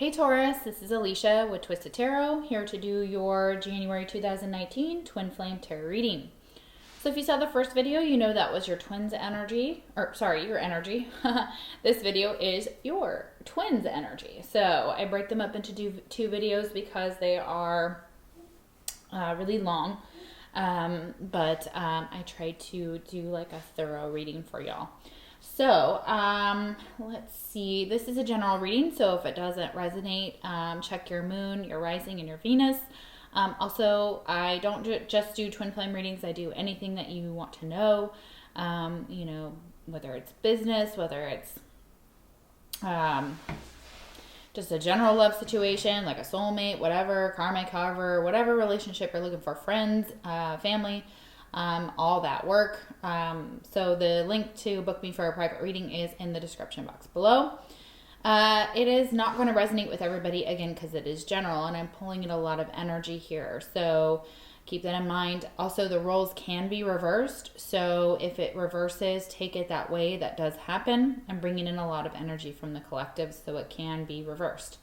Hey Taurus, this is Alicia with Twisted Tarot, here to do your January 2019 Twin Flame Tarot reading. So if you saw the first video, you know that was your twins energy, your energy. This video is your twins energy. So I break them up into two videos because they are really long, but I try to do like a thorough reading for y'all. So, let's see. This is a general reading, so if it doesn't resonate, check your moon, your rising, and your Venus. Also, I don't just do twin flame readings. I do anything that you want to know, whether it's business, whether it's just a general love situation, like a soulmate, whatever, karmic, however, whatever relationship you're looking for, friends, family, all that work. So the link to book me for a private reading is in the description box below. It is not going to resonate with everybody, again, because it is general and I'm pulling in a lot of energy here. So keep that in mind. Also, the roles can be reversed. So if it reverses, take it that way. That does happen. I'm bringing in a lot of energy from the collective, so it can be reversed.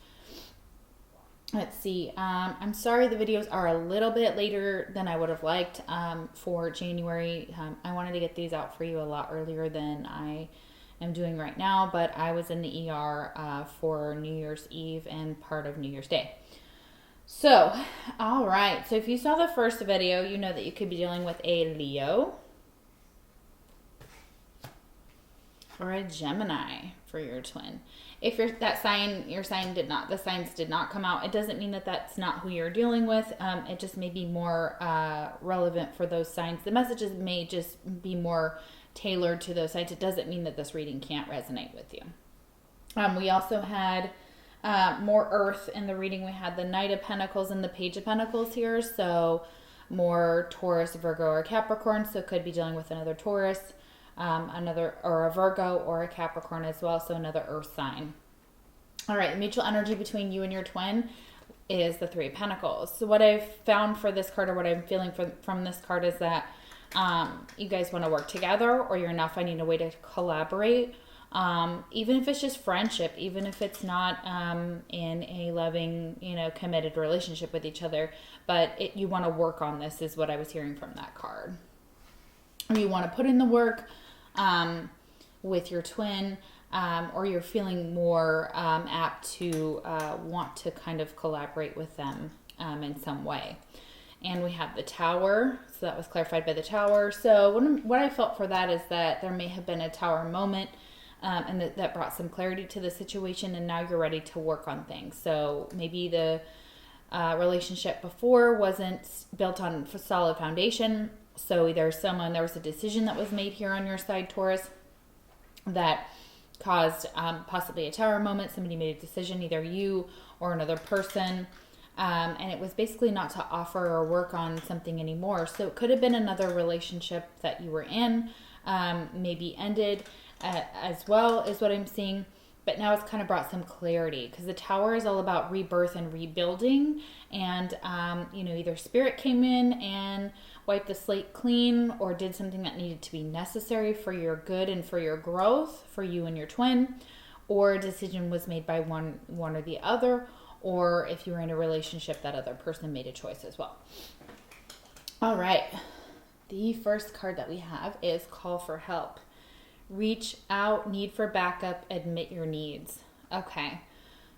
Let's see. I'm sorry the videos are a little bit later than I would have liked for January. I wanted to get these out for you a lot earlier than I am doing right now, but I was in the ER for New Year's Eve and part of New Year's Day. So, all right. So if you saw the first video, you know that you could be dealing with a Leo or a Gemini for your twin. If your signs did not come out, it doesn't mean that that's not who you're dealing with. It just may be more relevant for those signs. The messages may just be more tailored to those signs. It doesn't mean that this reading can't resonate with you. We also had more Earth in the reading. We had the Knight of Pentacles and the Page of Pentacles here. So more Taurus, Virgo, or Capricorn. So could be dealing with another Taurus. Or a Virgo or a Capricorn as well, so another earth sign. All right, the mutual energy between you and your twin is the Three of Pentacles. So what I've found for this card, or what I'm feeling from this card, is that you guys want to work together, or you're not finding a way to collaborate, even if it's just friendship, even if it's not in a loving, committed relationship with each other, but you want to work on this is what I was hearing from that card. Or you want to put in the work with your twin, or you're feeling more apt to want to kind of collaborate with them in some way. And we have the Tower, so that was clarified by the Tower. So what I felt for that is that there may have been a Tower moment, and that brought some clarity to the situation, and now you're ready to work on things. So maybe the relationship before wasn't built on a solid foundation. So either there was a decision that was made here on your side, Taurus, that caused possibly a Tower moment. Somebody made a decision, either you or another person, and it was basically not to offer or work on something anymore. So it could have been another relationship that you were in, maybe ended as well, is what I'm seeing. But now it's kind of brought some clarity, because the Tower is all about rebirth and rebuilding. And, either Spirit came in and wiped the slate clean, or did something that needed to be necessary for your good and for your growth, for you and your twin, or a decision was made by one or the other, or if you were in a relationship, that other person made a choice as well. All right. The first card that we have is Call for Help. Reach out, need for backup, admit your needs. Okay.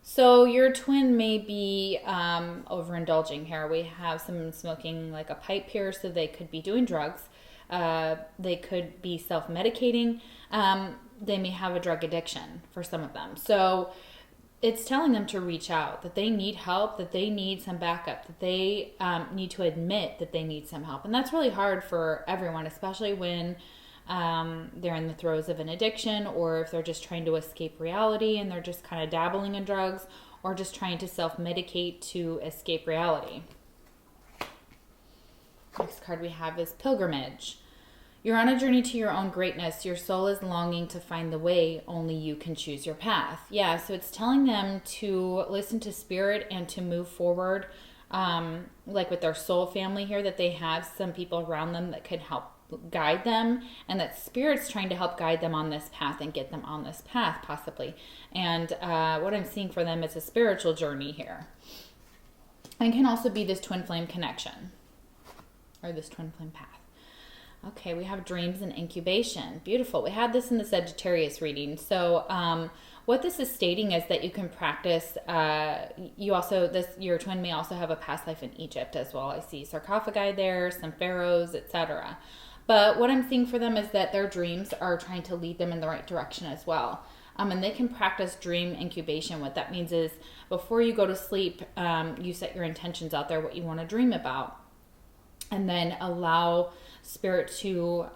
So your twin may be overindulging here. We have someone smoking like a pipe here, so they could be doing drugs. They could be self-medicating. They may have a drug addiction for some of them. So it's telling them to reach out, that they need help, that they need some backup, that they need to admit that they need some help. And that's really hard for everyone, especially when they're in the throes of an addiction, or if they're just trying to escape reality and they're just kind of dabbling in drugs, or just trying to self-medicate to escape reality. Next card we have is Pilgrimage. You're on a journey to your own greatness. Your soul is longing to find the way. Only you can choose your path. Yeah, so it's telling them to listen to Spirit and to move forward, like with their soul family here, that they have some people around them that could help guide them, and that Spirit's trying to help guide them on this path and get them on this path possibly. And what I'm seeing for them is a spiritual journey here. And can also be this twin flame connection or this twin flame path. Okay, we have dreams and incubation. Beautiful. We had this in the Sagittarius reading. So what this is stating is that you can practice, your twin may also have a past life in Egypt as well. I see sarcophagi there, some pharaohs, etc. But what I'm seeing for them is that their dreams are trying to lead them in the right direction as well. And they can practice dream incubation. What that means is before you go to sleep, you set your intentions out there, what you want to dream about, and then allow Spirit to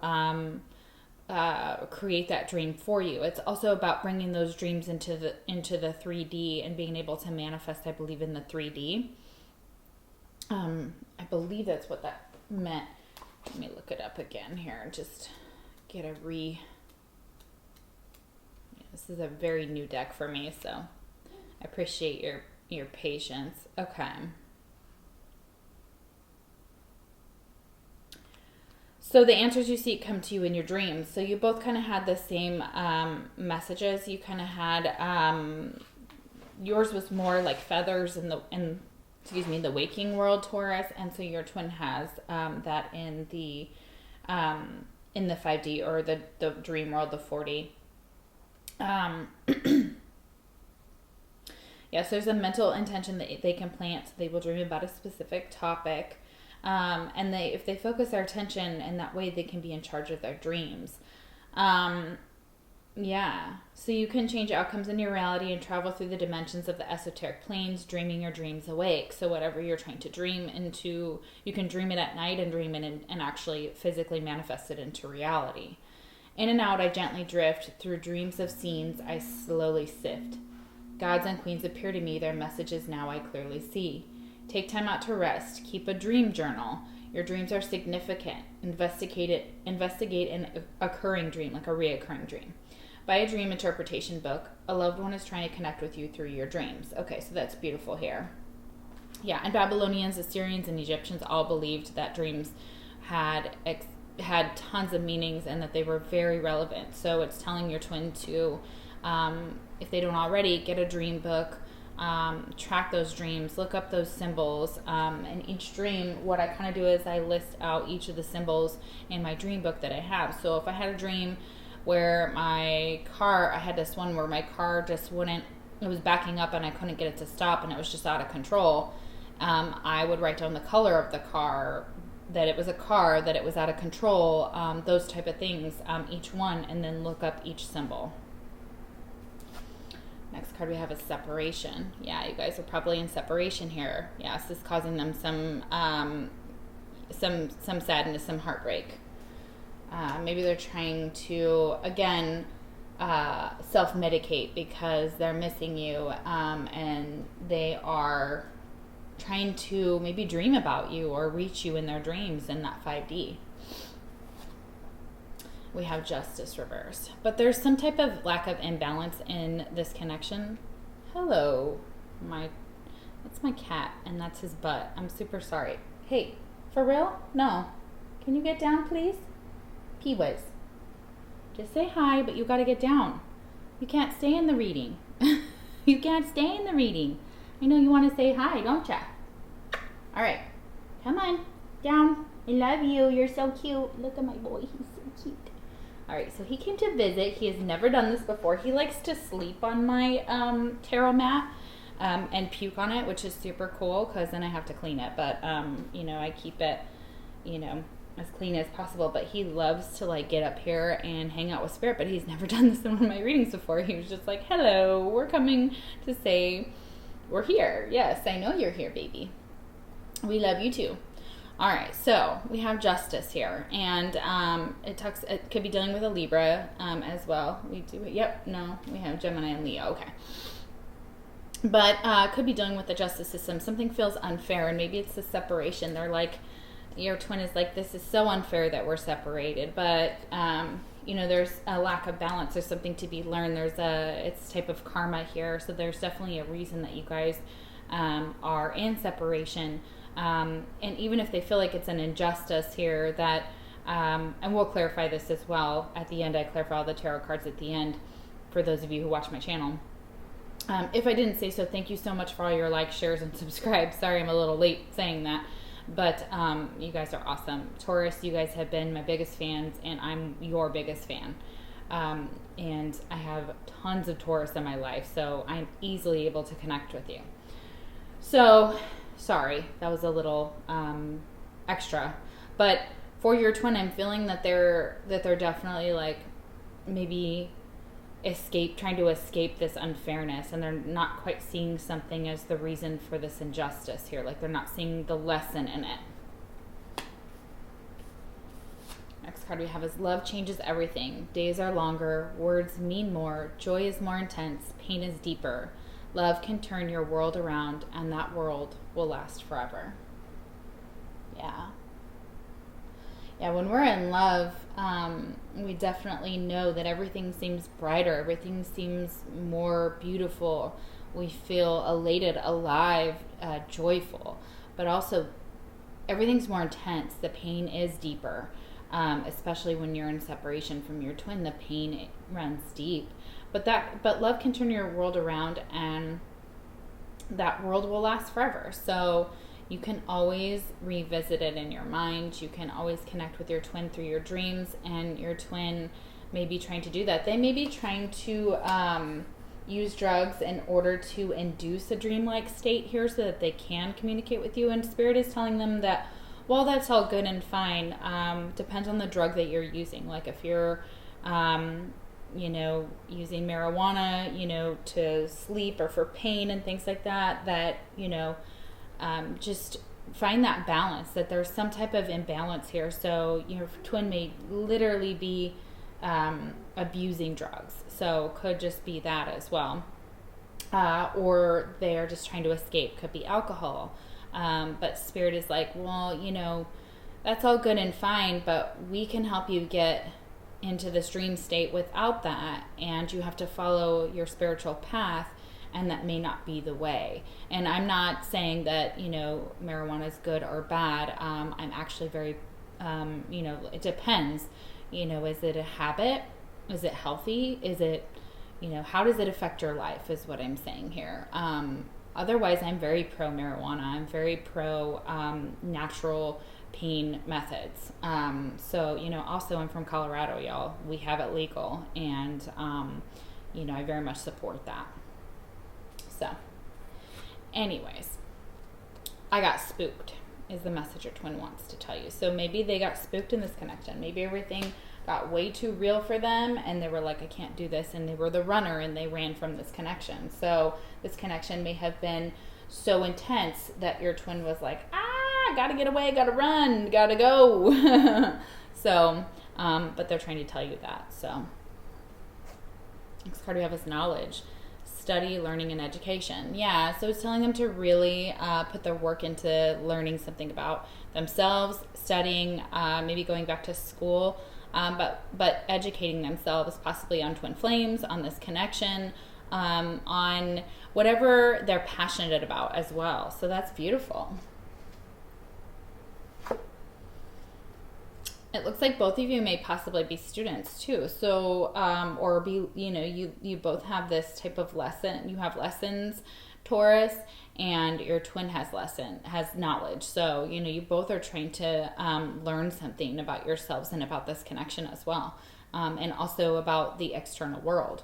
create that dream for you. It's also about bringing those dreams into the 3D and being able to manifest, I believe, in the 3D. I believe that's what that meant. Let me look it up again here and just get a This is a very new deck for me, so I appreciate your patience. Okay. So the answers you seek come to you in your dreams. So you both kind of had the same messages. You kind of had yours was more like feathers in the waking world, Taurus, and so your twin has that in the 5D or the dream world, the 4D. Yes, there's a mental intention that they can plant. So they will dream about a specific topic. And if they focus their attention in that way, they can be in charge of their dreams. So you can change outcomes in your reality and travel through the dimensions of the esoteric planes, dreaming your dreams awake. So whatever you're trying to dream into, you can dream it at night and dream it and actually physically manifest it into reality. In and out, I gently drift. Through dreams of scenes, I slowly sift. Gods and queens appear to me. Their messages now I clearly see. Take time out to rest. Keep a dream journal. Your dreams are significant. Investigate an occurring dream, like a reoccurring dream. Buy a dream interpretation book. A loved one is trying to connect with you through your dreams. Okay, so that's beautiful here. Yeah, and Babylonians, Assyrians, and Egyptians all believed that dreams had tons of meanings and that they were very relevant. So it's telling your twin to, if they don't already, get a dream book. Track those dreams, look up those symbols, and each dream, what I kind of do is I list out each of the symbols in my dream book that I have. So if I had a dream where I had this one where my car just wouldn't, it was backing up and I couldn't get it to stop and it was just out of control, I would write down the color of the car, that it was a car, that it was out of control, those type of things, each one, and then look up each symbol. Next card we have is separation. Yeah, you guys are probably in separation here. Yes, this is causing them some sadness, some heartbreak. Maybe they're trying to, again, self-medicate because they're missing you, and they are trying to maybe dream about you or reach you in their dreams in that 5D. We have justice reversed. But there's some type of lack of imbalance in this connection. Hello. That's my cat, and that's his butt. I'm super sorry. Hey, for real? No. Can you get down, please? P-Wiz. Just say hi, but you got to get down. You can't stay in the reading. You can't stay in the reading. I know you want to say hi, don't ya? All right. Come on. Down. I love you. You're so cute. Look at my boy. He's so cute. All right, so he came to visit. He has never done this before. He likes to sleep on my tarot mat and puke on it, which is super cool because then I have to clean it. But, I keep it, as clean as possible. But he loves to, get up here and hang out with Spirit. But he's never done this in one of my readings before. He was just like, hello, we're coming to say we're here. Yes, I know you're here, baby. We love you, too. All right, so we have justice here, and it could be dealing with a Libra as well. We have Gemini and Leo. Okay, but could be dealing with the justice system. Something feels unfair, and maybe it's the separation. They're like, your twin is like, this is so unfair that we're separated, but there's a lack of balance. There's something to be learned. It's type of karma here, so there's definitely a reason that you guys are in separation. And even if they feel like it's an injustice here, that And we'll clarify this as well at the end. I clarify all the tarot cards at the end for those of you who watch my channel. If I didn't say so, thank you so much for all your likes, shares, and subscribes. Sorry I'm a little late saying that, but you guys are awesome. Taurus, you guys have been my biggest fans, and I'm your biggest fan. And I have tons of Taurus in my life, so I'm easily able to connect with you. So, sorry, that was a little extra. But for your twin, I'm feeling that they're definitely like maybe trying to escape this unfairness, and they're not quite seeing something as the reason for this injustice here. Like they're not seeing the lesson in it. Next card we have is love changes everything. Days are longer, words mean more, joy is more intense, pain is deeper. Love can turn your world around, and that world will last forever. Yeah. Yeah, when we're in love, we definitely know that everything seems brighter, everything seems more beautiful. We feel elated, alive, joyful, but also everything's more intense. The pain is deeper, especially when you're in separation from your twin. The pain runs deep, but love can turn your world around, and that world will last forever. So you can always revisit it in your mind. You can always connect with your twin through your dreams, and your twin may be trying to do that. They may be trying to use drugs in order to induce a dreamlike state here so that they can communicate with you. And Spirit is telling them that while that's all good and fine, depends on the drug that you're using. Like if you're, using marijuana, to sleep or for pain and things like that, just find that balance, that there's some type of imbalance here. So your twin may literally be abusing drugs. So could just be that as well. Or they're just trying to escape. Could be alcohol. But Spirit is like, well, that's all good and fine, but we can help you get into this dream state without that. And you have to follow your spiritual path. And that may not be the way. And I'm not saying that, marijuana is good or bad. I'm actually very, it depends. Is it a habit? Is it healthy? Is it, how does it affect your life is what I'm saying here. Otherwise, I'm very pro marijuana. I'm very pro natural pain methods. Also I'm from Colorado, y'all. We have it legal. And, I very much support that. So, anyways, I got spooked is the message your twin wants to tell you. So maybe they got spooked in this connection. Maybe everything got way too real for them, and they were like, I can't do this, and they were the runner, and they ran from this connection. So this connection may have been so intense that your twin was like, gotta get away, gotta run, gotta go. So, but they're trying to tell you that. So, next card we have is knowledge. Study, learning, and education. Yeah, so it's telling them to really put their work into learning something about themselves, studying, maybe going back to school, but educating themselves possibly on twin flames, on this connection, on whatever they're passionate about as well. So that's beautiful. It looks like both of you may possibly be students too. So, or be, you both have this type of lesson. You have lessons, Taurus, and your twin has knowledge. So, you both are trying to learn something about yourselves and about this connection as well. And also about the external world.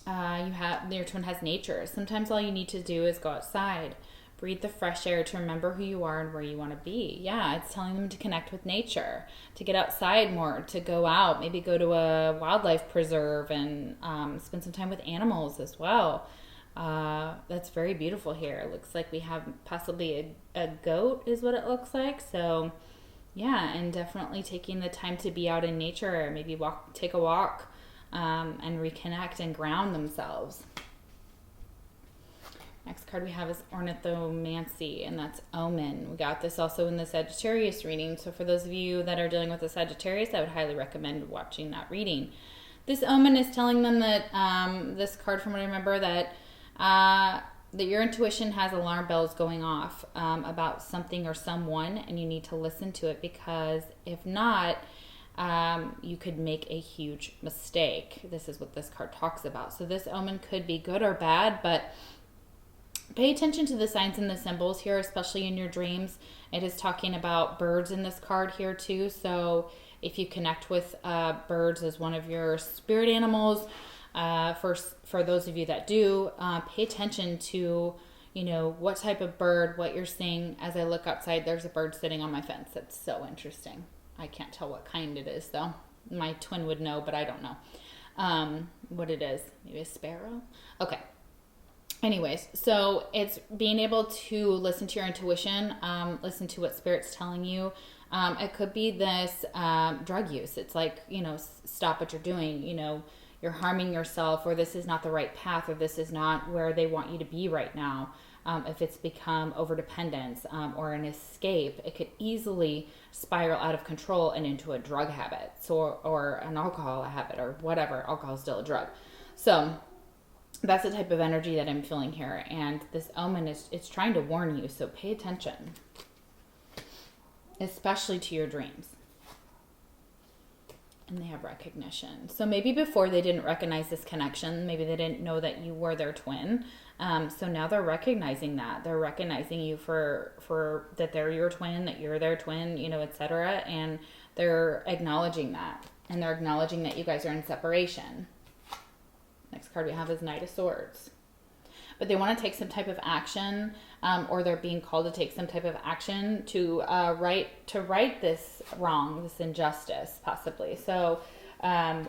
Your twin has nature. Sometimes all you need to do is go outside. Breathe the fresh air to remember who you are and where you want to be. Yeah, it's telling them to connect with nature, to get outside more, to go out, maybe go to a wildlife preserve and spend some time with animals as well. That's very beautiful here. It looks like we have possibly a goat is what it looks like. So yeah, and definitely taking the time to be out in nature, maybe take a walk and reconnect and ground themselves. Next card we have is Ornithomancy, and that's Omen. We got this also in the Sagittarius reading. So for those of you that are dealing with the Sagittarius, I would highly recommend watching that reading. This Omen is telling them that, this card from what I remember, that that your intuition has alarm bells going off about something or someone, and you need to listen to it, because if not, you could make a huge mistake. This is what this card talks about. So this omen could be good or bad, but pay attention to the signs and the symbols here, especially in your dreams. It is talking about birds in this card here too. So if you connect with birds as one of your spirit animals, for those of you that do, pay attention to, you know, what type of bird, what you're seeing. As I look outside, there's a bird sitting on my fence. That's so interesting. I can't tell what kind it is though. My twin would know, but I don't know what it is. Maybe a sparrow? Okay. Anyways, so it's being able to listen to your intuition, listen to what Spirit's telling you. It could be this drug use. It's like, you know, stop what you're doing. You know, you're harming yourself, or this is not the right path, or this is not where they want you to be right now. If it's become overdependence or an escape, it could easily spiral out of control and into a drug habit, or an alcohol habit, or whatever. Alcohol is still a drug. So that's the type of energy that I'm feeling here. And this omen it's trying to warn you. So pay attention, especially to your dreams. And they have recognition. So maybe before they didn't recognize this connection. Maybe they didn't know that you were their twin. So now they're recognizing that. They're recognizing you for that they're your twin, that you're their twin, you know, etc. And they're acknowledging that. And they're acknowledging that you guys are in separation. Next card we have is Knight of Swords. But they want to take some type of action, or they're being called to take some type of action to right this wrong, this injustice, possibly. So,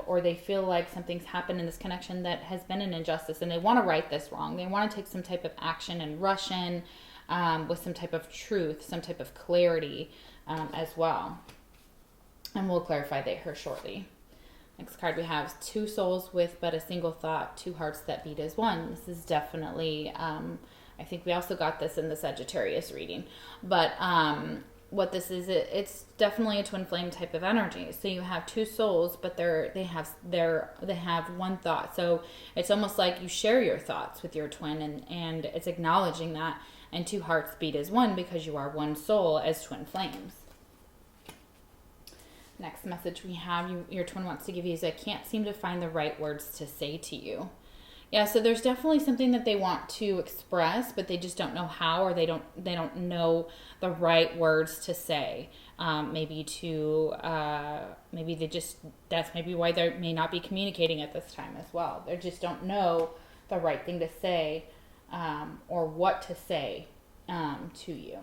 or they feel like something's happened in this connection that has been an injustice, and they want to right this wrong. They want to take some type of action and rush in with some type of truth, some type of clarity as well. And we'll clarify that here shortly. Next card we have Two Souls with but a single thought, two hearts that beat as one. This is definitely, I think we also got this in the Sagittarius reading. But what this is, it's definitely a twin flame type of energy. So you have two souls, but they have one thought. So it's almost like you share your thoughts with your twin, and it's acknowledging that. And two hearts beat as one because you are one soul as twin flames. Next message we have, your twin wants to give you is, I can't seem to find the right words to say to you. Yeah, so there's definitely something that they want to express, but they just don't know how, or they don't know the right words to say. Maybe that's maybe why they may not be communicating at this time as well. They just don't know the right thing to say, or what to say to you.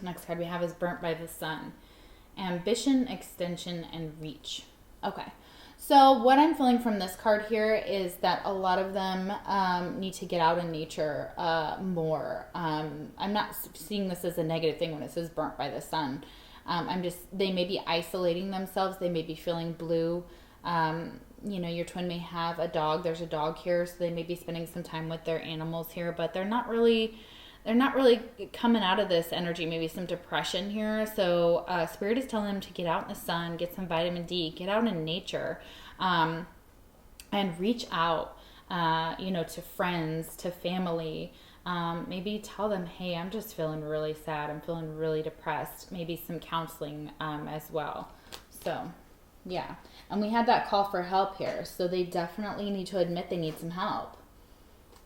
Next card we have is Burnt by the Sun. Ambition, extension, and reach. Okay. So what I'm feeling from this card here is that a lot of them need to get out in nature more. I'm not seeing this as a negative thing when it says burnt by the sun. They may be isolating themselves. They may be feeling blue. You know, your twin may have a dog. There's a dog here, so they may be spending some time with their animals here, but they're not really coming out of this energy. Maybe some depression here. So Spirit is telling them to get out in the sun, get some vitamin D, get out in nature, and reach out, to friends, to family. Maybe tell them, hey, I'm just feeling really sad. I'm feeling really depressed. Maybe some counseling as well. So, yeah. And we had that call for help here. So they definitely need to admit they need some help.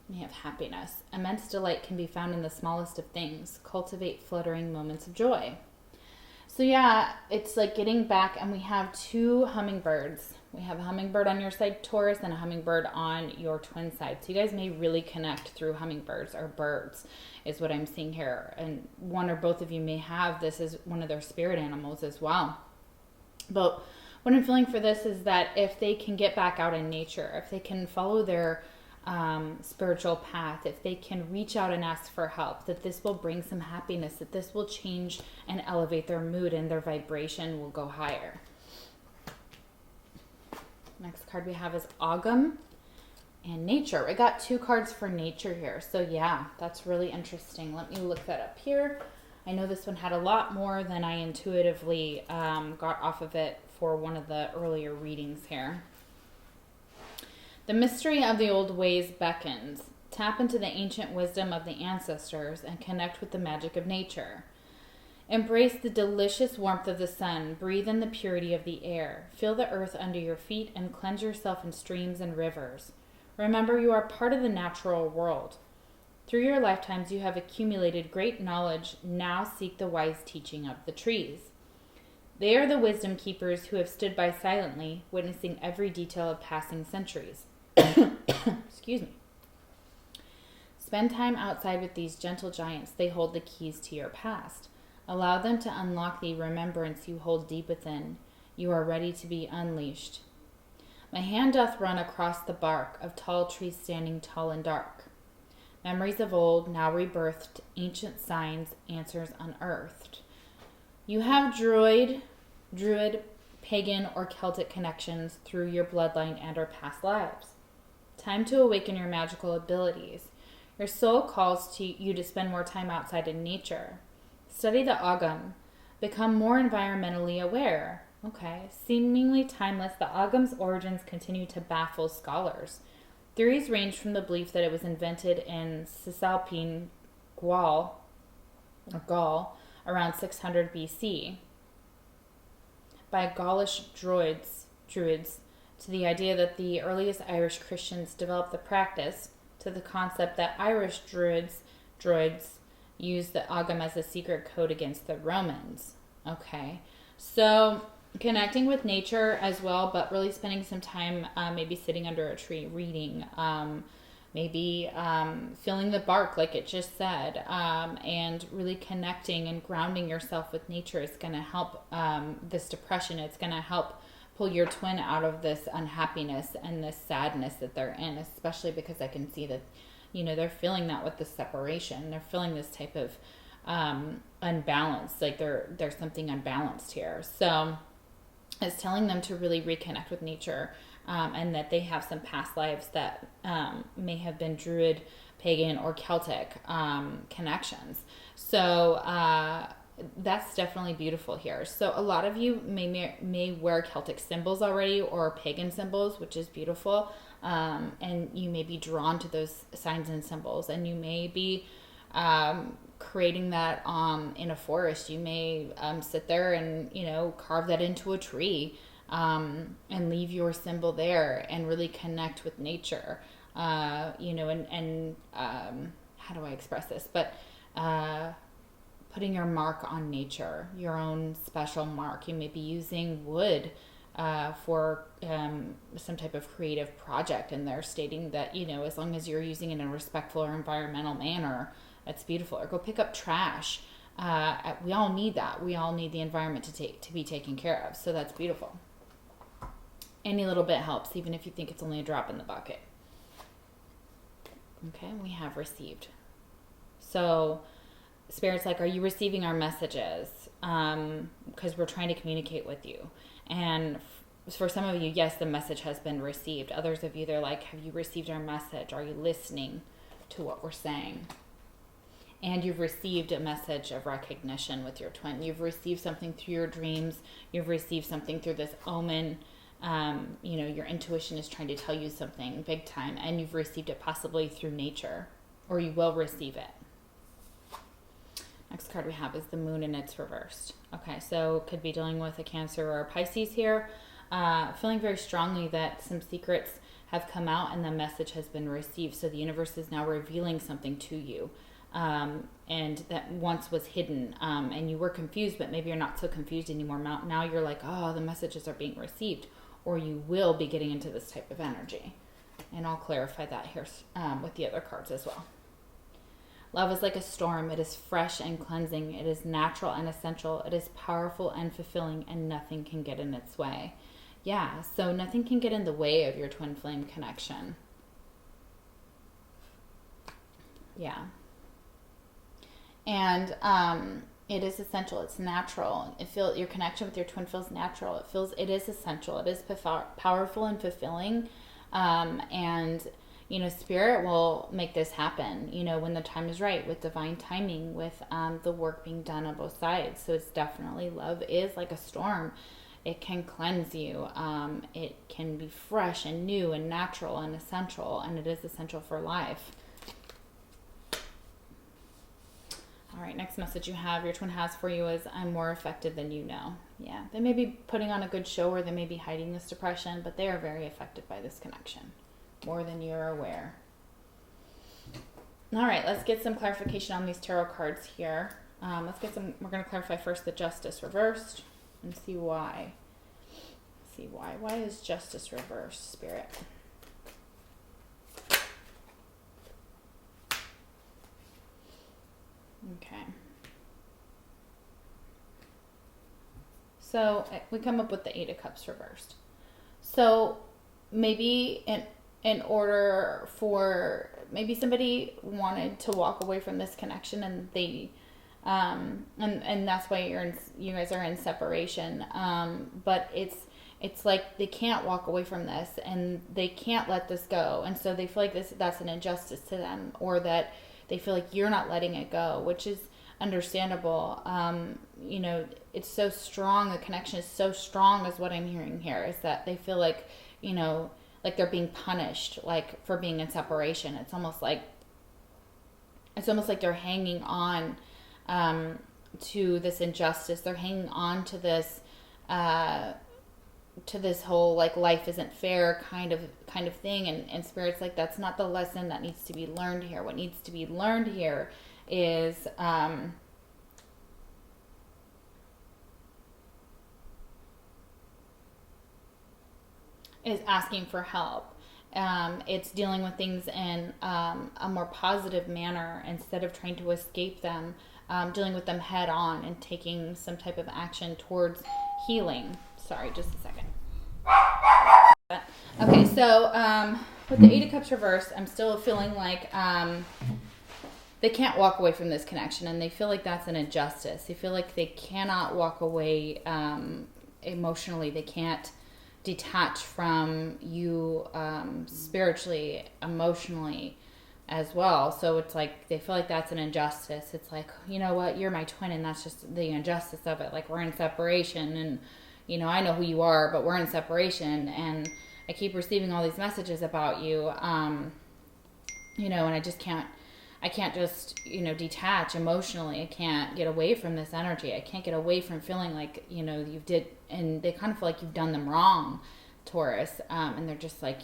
We have happiness. Immense delight can be found in the smallest of things. Cultivate fluttering moments of joy. So yeah, it's like getting back, and we have two hummingbirds. We have a hummingbird on your side, Taurus, and a hummingbird on your twin side. So you guys may really connect through hummingbirds or birds is what I'm seeing here. And one or both of you may have this as one of their spirit animals as well. But what I'm feeling for this is that if they can get back out in nature, if they can follow their spiritual path, if they can reach out and ask for help, that this will bring some happiness, that this will change and elevate their mood, and their vibration will go higher. Next card we have is Autumn and Nature. I got two cards for nature here. So yeah, that's really interesting. Let me look that up here. I know this one had a lot more than I intuitively got off of it for one of the earlier readings here. The mystery of the old ways beckons. Tap into the ancient wisdom of the ancestors and connect with the magic of nature. Embrace the delicious warmth of the sun. Breathe in the purity of the air. Feel the earth under your feet and cleanse yourself in streams and rivers. Remember, you are part of the natural world. Through your lifetimes, you have accumulated great knowledge. Now seek the wise teaching of the trees. They are the wisdom keepers who have stood by silently, witnessing every detail of passing centuries. Excuse me. Spend time outside with these gentle giants. They hold the keys to your past. Allow them to unlock the remembrance you hold deep within. You are ready to be unleashed. My hand doth run across the bark of tall trees standing tall and dark. Memories of old, now rebirthed, ancient signs, answers unearthed. You have druid, pagan, or Celtic connections through your bloodline and or past lives. Time to awaken your magical abilities. Your soul calls to you to spend more time outside in nature. Study the Ogham. Become more environmentally aware. Okay. Seemingly timeless, the Ogham's origins continue to baffle scholars. Theories range from the belief that it was invented in Cisalpine Gaul around 600 BC by Gaulish druids to the idea that the earliest Irish Christians developed the practice, to the concept that Irish druids used the Ogham as a secret code against the Romans. Okay, so connecting with nature as well, but really spending some time maybe sitting under a tree reading, maybe feeling the bark like it just said, and really connecting and grounding yourself with nature is going to help this depression. It's going to help pull your twin out of this unhappiness and this sadness that they're in, especially because I can see that, you know, they're feeling that with the separation. They're feeling this type of unbalance, like there's something unbalanced here. So it's telling them to really reconnect with nature, and that they have some past lives that may have been druid, pagan, or Celtic connections. So that's definitely beautiful here. So a lot of you may wear Celtic symbols already or pagan symbols, which is beautiful. And you may be drawn to those signs and symbols, and you may be creating that in a forest. You may sit there and, you know, carve that into a tree, and leave your symbol there and really connect with nature. You know, and how do I express this? But putting your mark on nature, your own special mark. You may be using wood for some type of creative project, and they're stating that, you know, as long as you're using it in a respectful or environmental manner, that's beautiful. Or go pick up trash. We all need that. We all need the environment to be taken care of. So that's beautiful. Any little bit helps, even if you think it's only a drop in the bucket. Okay, we have received. So Spirit's like, are you receiving our messages? Because we're trying to communicate with you. And for some of you, yes, the message has been received. Others of you, they're like, have you received our message? Are you listening to what we're saying? And you've received a message of recognition with your twin. You've received something through your dreams. You've received something through this omen. You know, your intuition is trying to tell you something big time, and you've received it possibly through nature, or you will receive it. Next card we have is the moon, and it's reversed. Okay, so could be dealing with a Cancer or a Pisces here. Feeling very strongly that some secrets have come out and the message has been received. So the universe is now revealing something to you, and that once was hidden, and you were confused, but maybe you're not so confused anymore. Now you're like, oh, the messages are being received, or you will be getting into this type of energy. And I'll clarify that here with the other cards as well. Love is like a storm. It is fresh and cleansing. It is natural and essential. It is powerful and fulfilling, and nothing can get in its way. Yeah, so nothing can get in the way of your twin flame connection. Yeah. And it is essential. It's natural. Your connection with your twin feels natural. It is essential. It is powerful and fulfilling. And you know, Spirit will make this happen, you know, when the time is right, with divine timing, with the work being done on both sides. So it's definitely, love is like a storm. It can cleanse you. It can be fresh and new and natural and essential, and it is essential for life. All right, next message your twin has for you is, I'm more affected than you know. Yeah, they may be putting on a good show, or they may be hiding this depression, but they are very affected by this connection, more than you're aware. All right, let's get some clarification on these tarot cards here. We're going to clarify first the Justice reversed and see why. Why is Justice reversed, Spirit? Okay. So we come up with the Eight of Cups reversed. So maybe in order for, maybe somebody wanted to walk away from this connection, and they and that's why you guys are in separation. But it's like they can't walk away from this, and they can't let this go, and so they feel like that's an injustice to them, or that they feel like you're not letting it go, which is understandable. It's so strong. The connection is so strong, is what I'm hearing here, is that they feel like, like they're being punished, like for being in separation. It's almost like they're hanging on to this injustice. They're hanging on to this whole like life isn't fair kind of thing, and Spirit's like, that's not the lesson that needs to be learned here. What needs to be learned here is asking for help. It's dealing with things in a more positive manner instead of trying to escape them, dealing with them head on and taking some type of action towards healing. Sorry, just a second. Okay, so with the Eight of Cups reversed, I'm still feeling like they can't walk away from this connection, and they feel like that's an injustice. They feel like they cannot walk away emotionally. They can't detach from you spiritually, emotionally as well. So it's like they feel like that's an injustice. It's like, you know what, you're my twin, and that's just the injustice of it. Like, we're in separation, and I know who you are, but we're in separation, and I keep receiving all these messages about you, and I can't just detach emotionally. I can't get away from this energy. I can't get away from feeling like, you did, and they kind of feel like you've done them wrong, Taurus, and they're just like,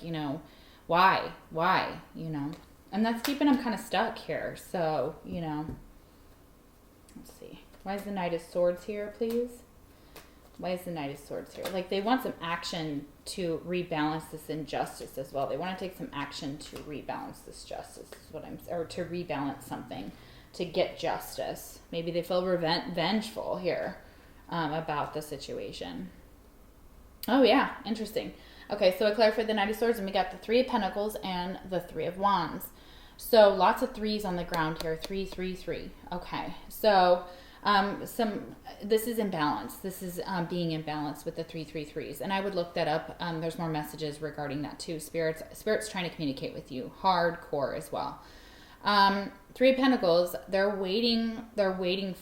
why, and that's keeping them kind of stuck here. So, let's see. Why is the Knight of Swords here, please? Why is the Knight of Swords here? Like, they want some action to rebalance this injustice as well. They want to take some action to rebalance this justice, or to rebalance something, to get justice. Maybe they feel vengeful here about the situation. Oh, yeah. Interesting. Okay, so I clarified the Knight of Swords, and we got the Three of Pentacles and the Three of Wands. So lots of threes on the ground here. 3, 3, 3. Okay, so this is imbalance. This is being imbalanced with the 3, 3, 3s, and I would look that up. There's more messages regarding that too. Spirit's trying to communicate with you hardcore as well. Three of Pentacles, they're waiting,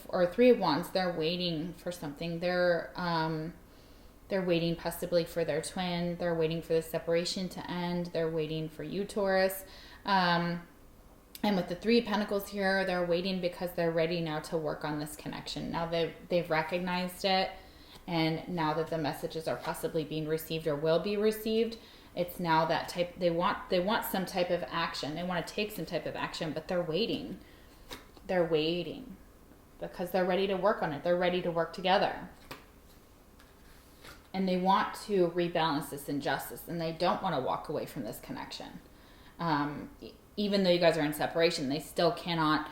or Three of Wands, they're waiting for something. They're waiting possibly for their twin. They're waiting for the separation to end. They're waiting for you, Taurus. And with the Three of Pentacles here, they're waiting because they're ready now to work on this connection. Now they've recognized it, and now that the messages are possibly being received or will be received, it's now that type. They want some type of action. They want to take some type of action, but they're waiting. They're waiting because they're ready to work on it. They're ready to work together. And they want to rebalance this injustice, and they don't want to walk away from this connection. Even though you guys are in separation, they still cannot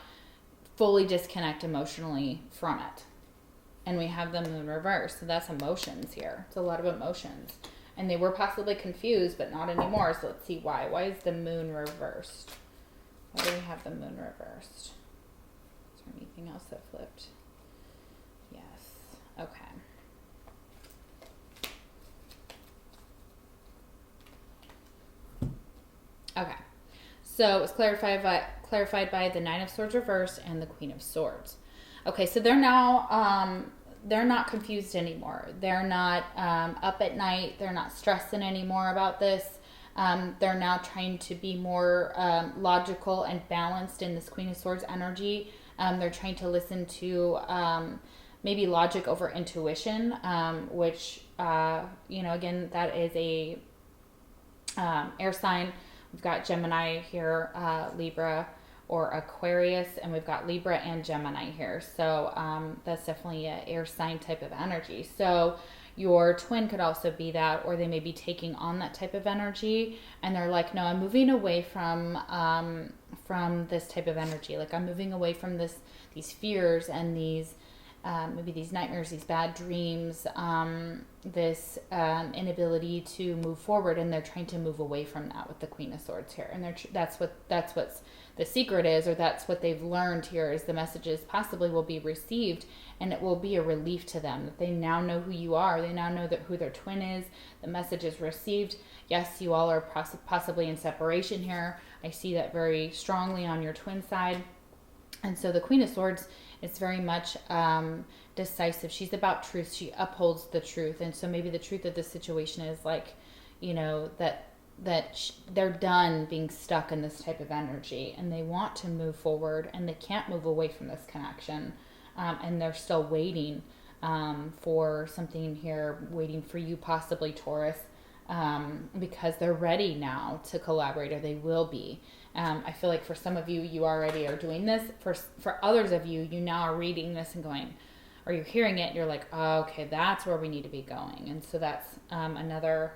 fully disconnect emotionally from it. And we have the Moon reversed, so that's emotions here. It's a lot of emotions. And they were possibly confused, but not anymore. So let's see why. Why is the Moon reversed? Why do we have the Moon reversed? Is there anything else that flipped? Yes. Okay. Okay. So it was clarified by the Nine of Swords reversed and the Queen of Swords. Okay, so they're now they're not confused anymore. They're not up at night. They're not stressing anymore about this. They're now trying to be more logical and balanced in this Queen of Swords energy. They're trying to listen to maybe logic over intuition, which, again, that is a air sign. We've got Gemini here, Libra or Aquarius, and we've got Libra and Gemini here. So that's definitely an air sign type of energy. So your twin could also be that, or they may be taking on that type of energy, and they're like, no, I'm moving away from this type of energy. Like, I'm moving away from these fears and these maybe these nightmares, these bad dreams, this inability to move forward, and they're trying to move away from that with the Queen of Swords here. And that's what's the secret is, or that's what they've learned here, is the messages possibly will be received, and it will be a relief to them that they now know who you are. They now know who their twin is. The message is received. Yes, you all are possibly in separation here. I see that very strongly on your twin side. And so the Queen of Swords is very much decisive. She's about truth. She upholds the truth. And so maybe the truth of this situation is like, that they're done being stuck in this type of energy, and they want to move forward, and they can't move away from this connection. And they're still waiting for something here, waiting for you, possibly Taurus, because they're ready now to collaborate, or they will be. I feel like for some of you, you already are doing this. For others of you, you now are reading this and going, or you're hearing it, and you're like, oh, okay, that's where we need to be going. And so that's another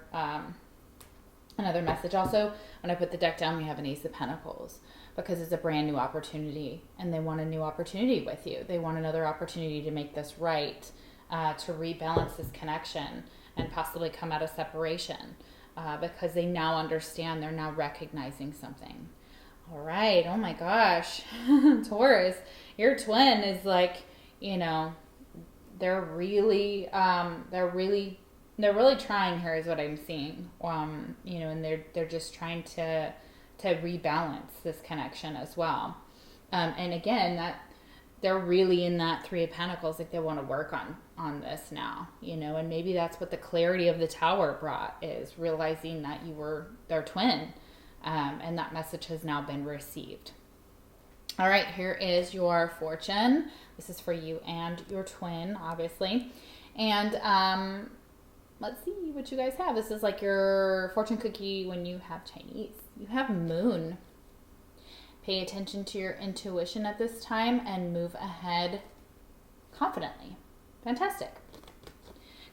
message. Also, when I put the deck down, we have an Ace of Pentacles, because it's a brand new opportunity, and they want a new opportunity with you. They want another opportunity to make this right, to rebalance this connection, and possibly come out of separation, because they now understand, they're now recognizing something. All right. Oh my gosh. Taurus, your twin is like, they're really trying here, is what I'm seeing. And they're just trying to rebalance this connection as well. And again, that they're really in that Three of Pentacles, like they want to work on this now, and maybe that's what the clarity of the Tower brought, is realizing that you were their twin. And that message has now been received. All right, here is your fortune. This is for you and your twin, obviously. And let's see what you guys have. This is like your fortune cookie when you have Chinese. You have Moon. Pay attention to your intuition at this time and move ahead confidently. Fantastic.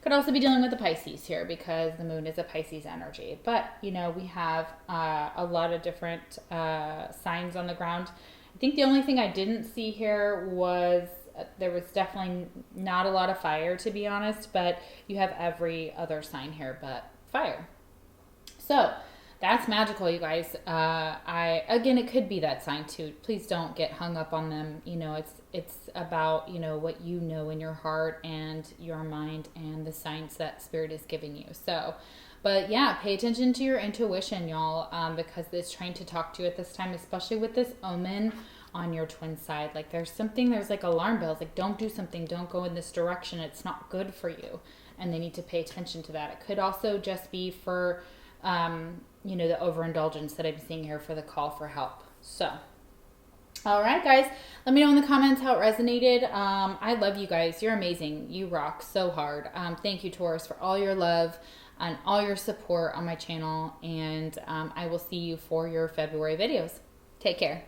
Could also be dealing with the Pisces here, because the moon is a Pisces energy. But, we have a lot of different signs on the ground. I think the only thing I didn't see here was there was definitely not a lot of fire, to be honest. But you have every other sign here but fire. So that's magical, you guys. Again, it could be that sign too. Please don't get hung up on them. It's about, what you know in your heart and your mind, and the signs that Spirit is giving you. So, but yeah, pay attention to your intuition, y'all, because it's trying to talk to you at this time, especially with this omen on your twin side. Like there's like alarm bells, like don't do something, don't go in this direction. It's not good for you. And they need to pay attention to that. It could also just be for, the overindulgence that I'm seeing here, for the call for help. So, all right, guys, let me know in the comments how it resonated. I love you guys. You're amazing. You rock so hard. Thank you, Taurus, for all your love and all your support on my channel. And I will see you for your February videos. Take care.